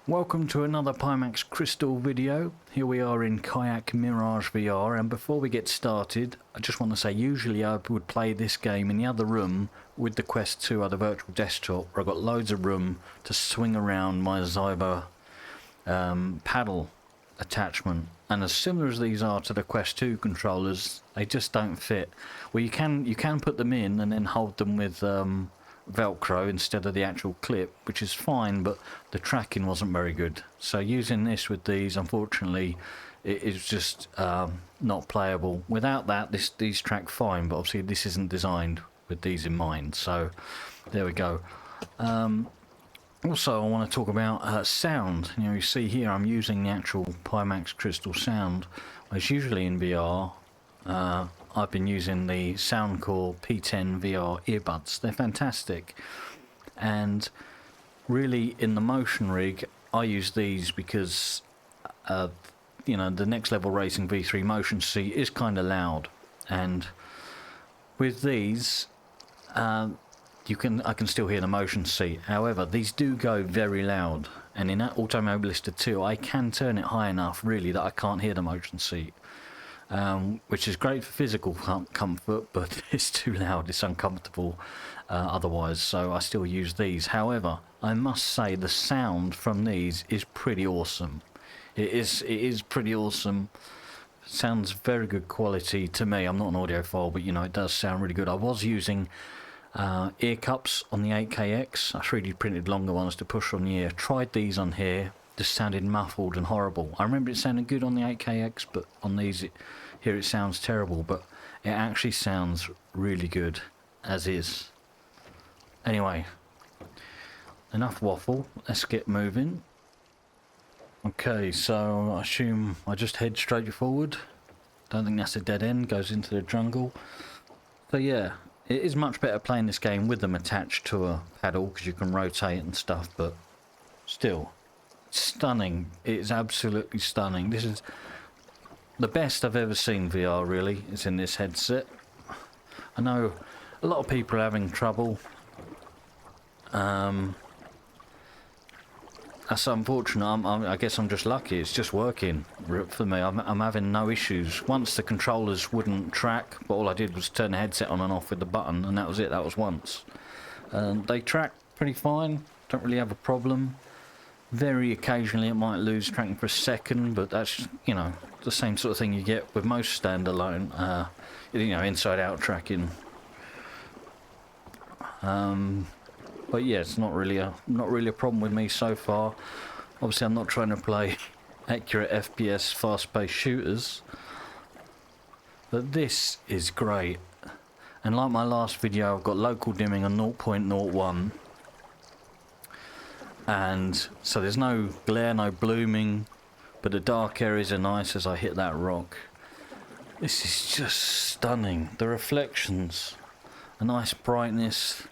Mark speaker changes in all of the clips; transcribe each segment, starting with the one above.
Speaker 1: Welcome to another Pimax Crystal video. Here we are in Kayak Mirage VR, and before we get started I just want to say usually I would play this game in the other room with the Quest 2 or the virtual desktop, where I've got loads of room to swing around my Zyber paddle attachment, and as similar as these are to the Quest 2 controllers, they just don't fit. Well, you can put them in and then hold them with Velcro instead of the actual clip, which is fine, but the tracking wasn't very good. So using this with these, unfortunately, it is just not playable. Without that, these track fine, but obviously this isn't designed with these in mind. So there we go. Also, I want to talk about sound. You see here I'm using the actual Pimax Crystal sound, whereas usually in VR I've been using the Soundcore P10 VR earbuds. They're fantastic, and really in the motion rig I use these because you know, the Next Level Racing V3 motion seat is kind of loud, and with these I can still hear the motion seat. However, these do go very loud, and in Automobilista 2 I can turn it high enough really that I can't hear the motion seat. Which is great for physical comfort, but it's too loud, it's uncomfortable otherwise, so I still use these. However, I must say the sound from these is pretty awesome. It is pretty awesome. Sounds very good quality to me. I'm not an audiophile, but you know, it does sound really good. I was using ear cups on the 8KX. I 3D printed longer ones to push on the ear. Tried these on here, just sounded muffled and horrible. I remember it sounding good on the 8KX, but on these here it sounds terrible, but it actually sounds really good as is. Anyway, enough waffle, let's get moving. Okay, so I assume I just head straight forward. Don't think that's a dead end, goes into the jungle. So yeah, it is much better playing this game with them attached to a paddle, because you can rotate and stuff, but still, stunning. It is absolutely stunning. This is the best I've ever seen VR, really, is in this headset. I know a lot of people are having trouble. That's unfortunate. I guess I'm just lucky. It's just working for me. I'm having no issues. Once the controllers wouldn't track, but all I did was turn the headset on and off with the button, and that was it. That was once. They track pretty fine. Don't really have a problem. Very occasionally it might lose tracking for a second, but that's, you know, the same sort of thing you get with most standalone, you know, inside-out tracking. But yeah, it's not really a problem with me so far. Obviously, I'm not trying to play accurate FPS, fast-paced shooters, but this is great. And like my last video, I've got local dimming on 0.01. And so there's no glare, no blooming, but the dark areas are nice as I hit that rock. This is just stunning. The reflections, a nice brightness.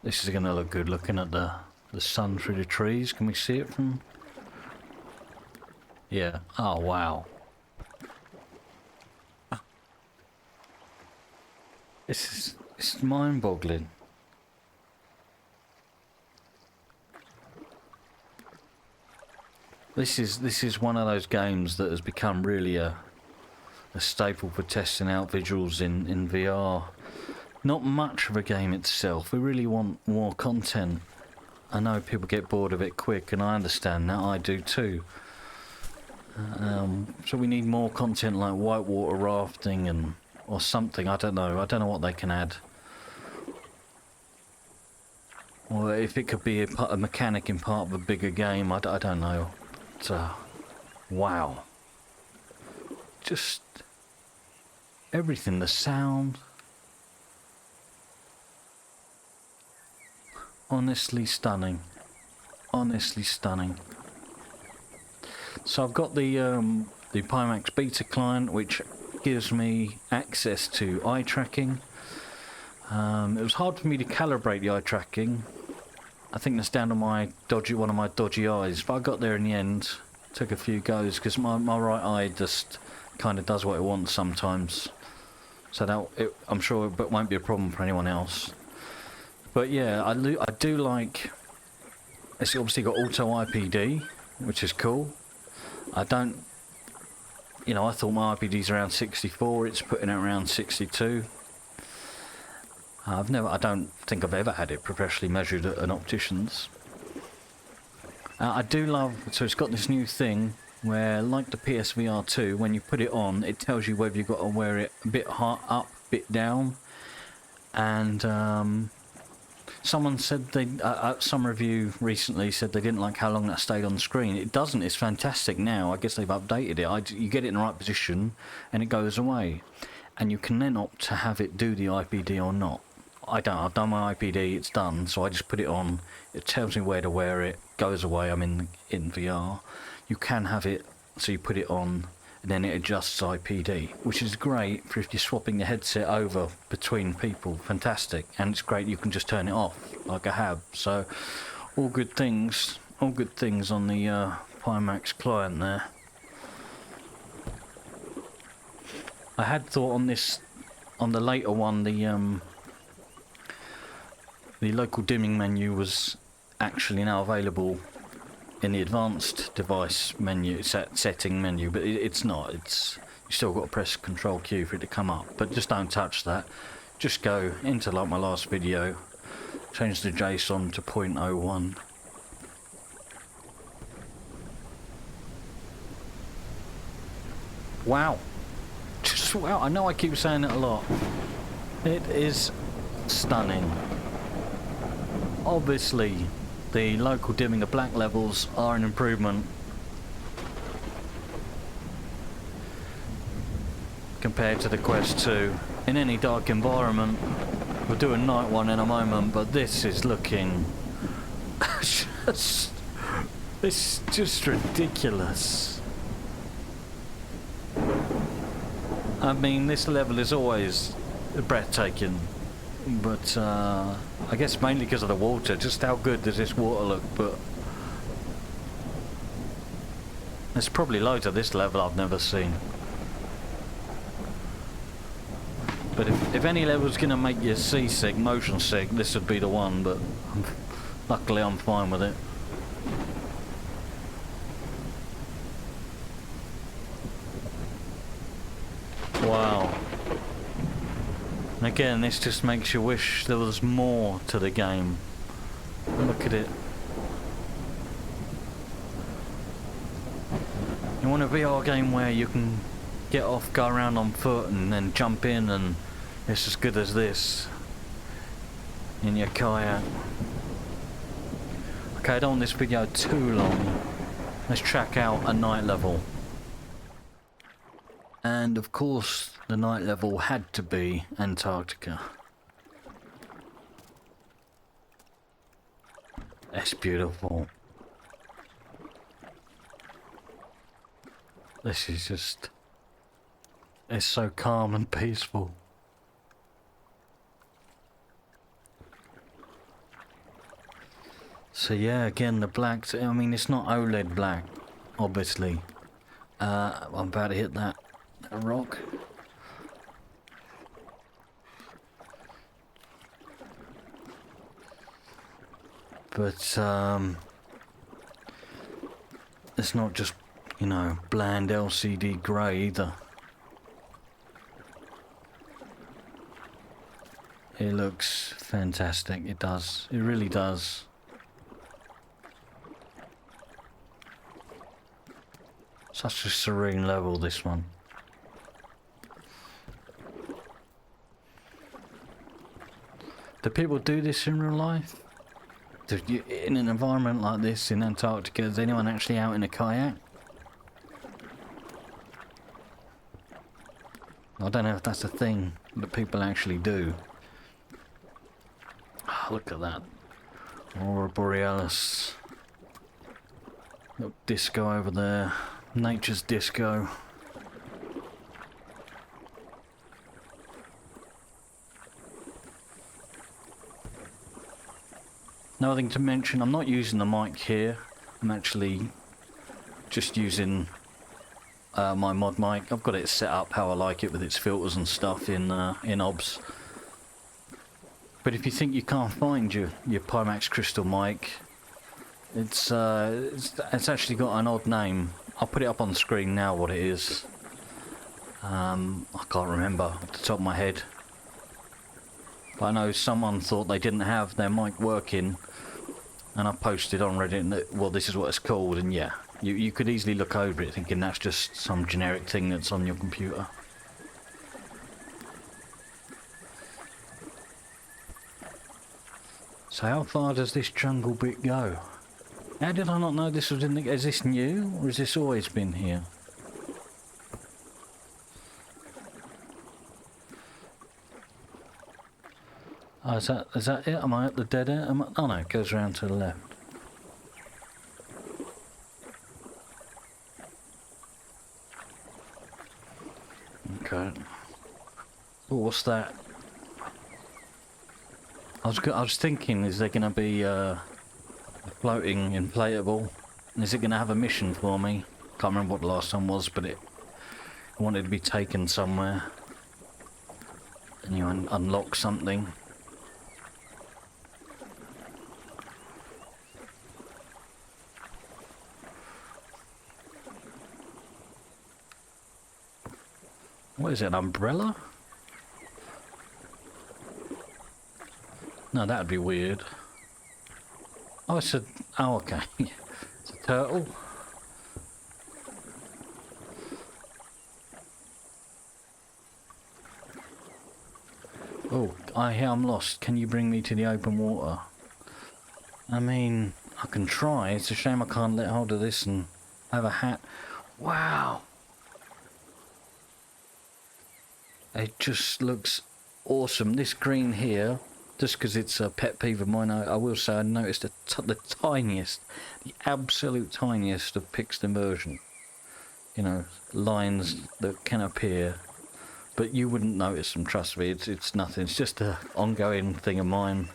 Speaker 1: This is going to look good looking at the sun through the trees. Can we see it from? Yeah. Oh wow. It's mind-boggling. This is one of those games that has become really a staple for testing out visuals in VR. Not much of a game itself. We really want more content. I know people get bored of it quick, and I understand that. I do too. So we need more content like whitewater rafting or something. I don't know. I don't know what they can add. Or if it could be a mechanic in part of a bigger game. I don't know. Wow, just everything, the sound, honestly stunning, honestly stunning. So I've got the Pimax beta client, which gives me access to eye tracking. It was hard for me to calibrate the eye tracking. I think that's down to one of my dodgy eyes, but I got there in the end. Took a few goes because my right eye just kind of does what it wants sometimes. So I'm sure it won't be a problem for anyone else. But yeah, I do like It's obviously got auto IPD, which is cool. I don't, you know, I thought my IPD's around 64, it's putting it around 62. I don't think I've ever had it professionally measured at an optician's. I do love, so it's got this new thing where, like the PSVR 2, when you put it on, it tells you whether you've got to wear it a bit up, a bit down. And someone said some review recently said they didn't like how long that stayed on the screen. It doesn't, it's fantastic now. I guess they've updated it. You get it in the right position and it goes away. And you can then opt to have it do the IPD or not. I've done my IPD, it's done, so I just put it on, it tells me where to wear it, goes away, I'm in VR. You can have it, so you put it on, and then it adjusts IPD, which is great for if you're swapping the headset over between people, fantastic, and it's great you can just turn it off, like I have, so all good things on the Pimax client there. I had thought on the later one, the local dimming menu was actually now available in the advanced device menu, setting menu, but it's not. You still got to press Control Q for it to come up, but just don't touch that. Just go into, like my last video, change the JSON to 0.01. Wow. Just wow, I know I keep saying it a lot. It is stunning. Obviously, the local dimming of black levels are an improvement compared to the Quest 2 in any dark environment. We'll do a night one in a moment, but this is looking it's just ridiculous. I mean, this level is always breathtaking. But I guess mainly because of the water. Just how good does this water look? But there's probably loads of this level I've never seen. But if any level's gonna make you seasick, motion sick, this would be the one. But luckily I'm fine with it. Wow. And again, this just makes you wish there was more to the game. Look at it. You want a VR game where you can get off, go around on foot and then jump in, and it's as good as this in your kayak. Okay, I don't want this video too long. Let's track out a night level. And of course, the night level had to be Antarctica. That's beautiful. This is just... it's so calm and peaceful. So yeah, again, the black... I mean, it's not OLED black, obviously. I'm about to hit that rock. But it's not just, you know, bland LCD grey either. It looks fantastic, it does, it really does. Such a serene level, this one. Do people do this in real life? In an environment like this in Antarctica, is anyone actually out in a kayak? I don't know if that's a thing that people actually do. Oh, look at that. Aurora Borealis. Little disco over there. Nature's disco. Another thing to mention, I'm not using the mic here. I'm actually just using my mod mic. I've got it set up how I like it with its filters and stuff in OBS. But if you think you can't find your Pimax Crystal mic, It's actually got an odd name. I'll put it up on the screen now what it is. I can't remember off the top of my head. But I know someone thought they didn't have their mic working, and I posted on Reddit that, well, this is what it's called, and yeah, you could easily look over it thinking that's just some generic thing that's on your computer. So how far does this jungle bit go? How did I not know this was in the... Is this new, or has this always been here? Oh, is that it? Am I at the dead end? Oh no, it goes around to the left. Okay. Oh, what's that? I was thinking, is there going to be a floating inflatable? Is it going to have a mission for me? Can't remember what the last one was, but it wanted to be taken somewhere. And you unlock something. What is it, an umbrella? No, that'd be weird. Oh, it's a... Oh, okay. It's a turtle. Oh, I'm lost. Can you bring me to the open water? I mean, I can try. It's a shame I can't let hold of this and have a hat. Wow! It just looks awesome. This green here, just because it's a pet peeve of mine, I will say I noticed the tiniest, the absolute tiniest of pixel immersion. You know, lines that can appear, but you wouldn't notice them, trust me. It's nothing. It's just an ongoing thing of mine.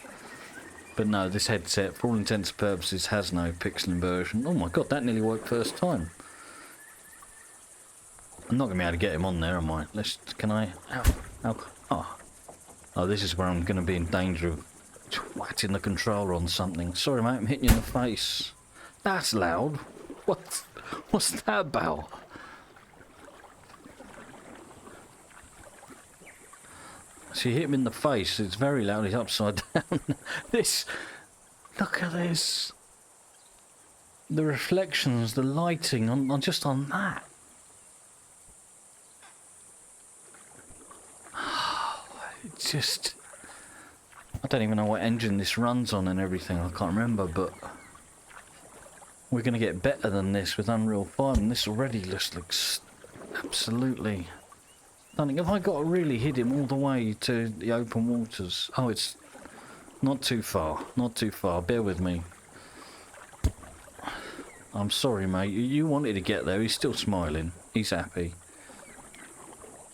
Speaker 1: But no, this headset, for all intents and purposes, has no pixel inversion. Oh my god, that nearly worked first time. I'm not going to be able to get him on there, am I? Can I? Oh, this is where I'm going to be in danger of twatting the controller on something. Sorry, mate, I'm hitting you in the face. That's loud. What's that about? So you hit him in the face. It's very loud. He's upside down. Look at this. The reflections, the lighting on just on that. It's just... I don't even know what engine this runs on and everything, I can't remember, but... We're going to get better than this with Unreal 5, and this already just looks absolutely stunning. Have I got to really hit him all the way to the open waters? Oh, it's not too far, not too far, bear with me. I'm sorry, mate, you wanted to get there, he's still smiling, he's happy.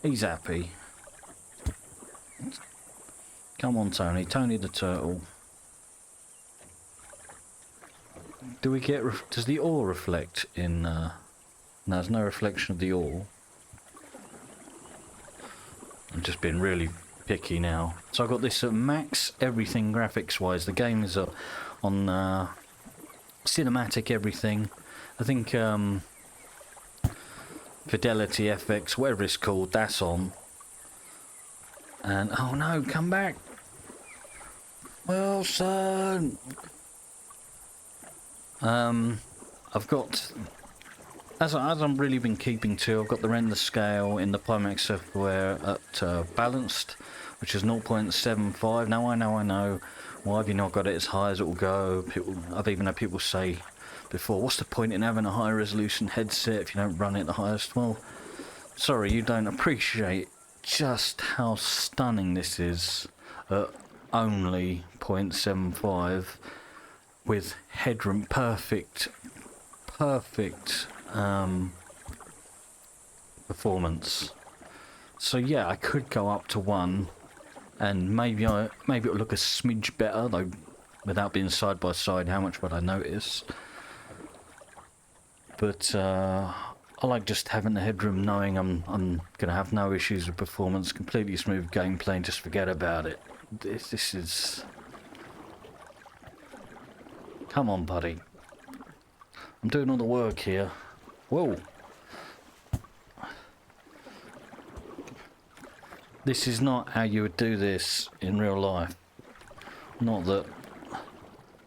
Speaker 1: He's happy. Come on, Tony. Tony the turtle. Do we get... Does the ore reflect in... No, there's no reflection of the ore. I'm just being really picky now. So I've got this at max everything graphics-wise. The game is on cinematic everything. I think Fidelity FX, whatever it's called, that's on. And... Oh no, come back! Wilson! I've got, as I've really been keeping to, I've got the render scale in the Pimax software at balanced, which is 0.75. Now I know, why have you not got it as high as it will go? I've even had people say before, what's the point in having a high resolution headset if you don't run it the highest? Well, sorry, you don't appreciate just how stunning this is at only 0.75 with headroom, perfect performance. So yeah, I could go up to 1 and maybe it'll look a smidge better, though without being side by side, how much would I notice? But I like just having the headroom, knowing I'm gonna have no issues with performance, completely smooth gameplay, and just forget about it. This is... Come on, buddy. I'm doing all the work here. Whoa. This is not how you would do this in real life. Not that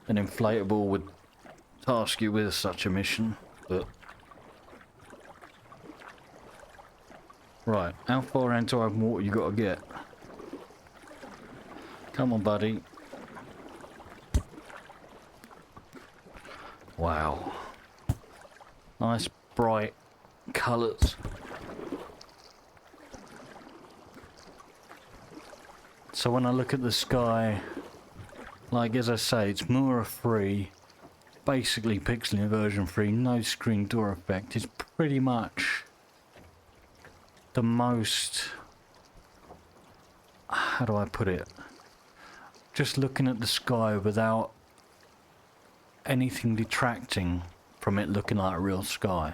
Speaker 1: an inflatable would task you with such a mission, but... Right, how far into open water you gotta get? Come on, buddy. Wow. Nice bright colours. So when I look at the sky, like as I say, it's Mura free, basically pixel inversion free, no screen door effect. It's pretty much the most, how do I put it? Just looking at the sky without anything detracting from it looking like a real sky.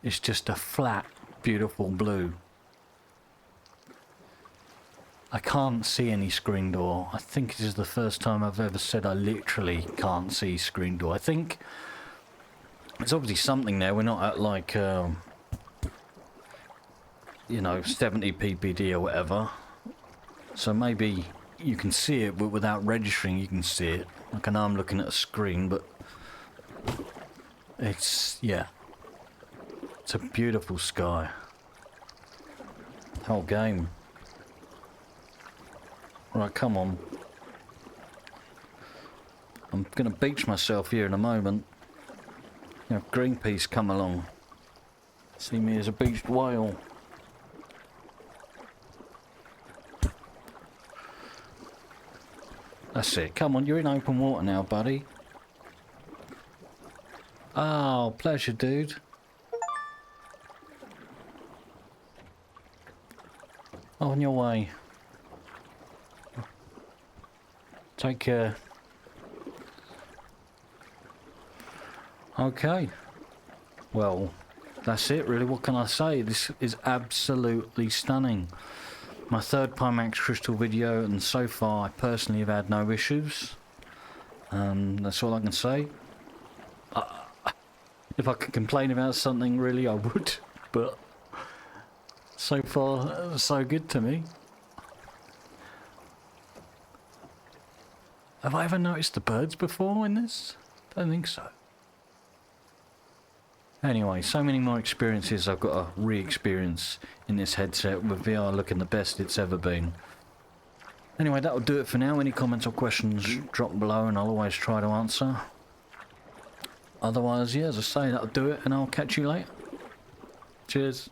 Speaker 1: It's just a flat, beautiful blue. I can't see any screen door. I think this is the first time I've ever said I literally can't see screen door. I think there's obviously something there. We're not at like, you know, 70 ppd or whatever. So maybe you can see it, but without registering you can see it. Like I know I'm looking at a screen, but it's, yeah. It's a beautiful sky. Whole game. Right, come on. I'm gonna beach myself here in a moment. You know, Greenpeace come along. See me as a beached whale. That's it. Come on, you're in open water now, buddy. Oh, pleasure, dude. On your way. Take care. Okay. Well, that's it really. What can I say? This is absolutely stunning. My third Pimax crystal video, and so far I personally have had no issues. That's all I can say. If I could complain about something really I would, but so far so good to me. Have I ever noticed the birds before in this? Don't think so. Anyway, so many more experiences I've got to re-experience in this headset with VR looking the best it's ever been. Anyway, that'll do it for now. Any comments or questions, drop below and I'll always try to answer. Otherwise, yeah, as I say, that'll do it and I'll catch you later. Cheers.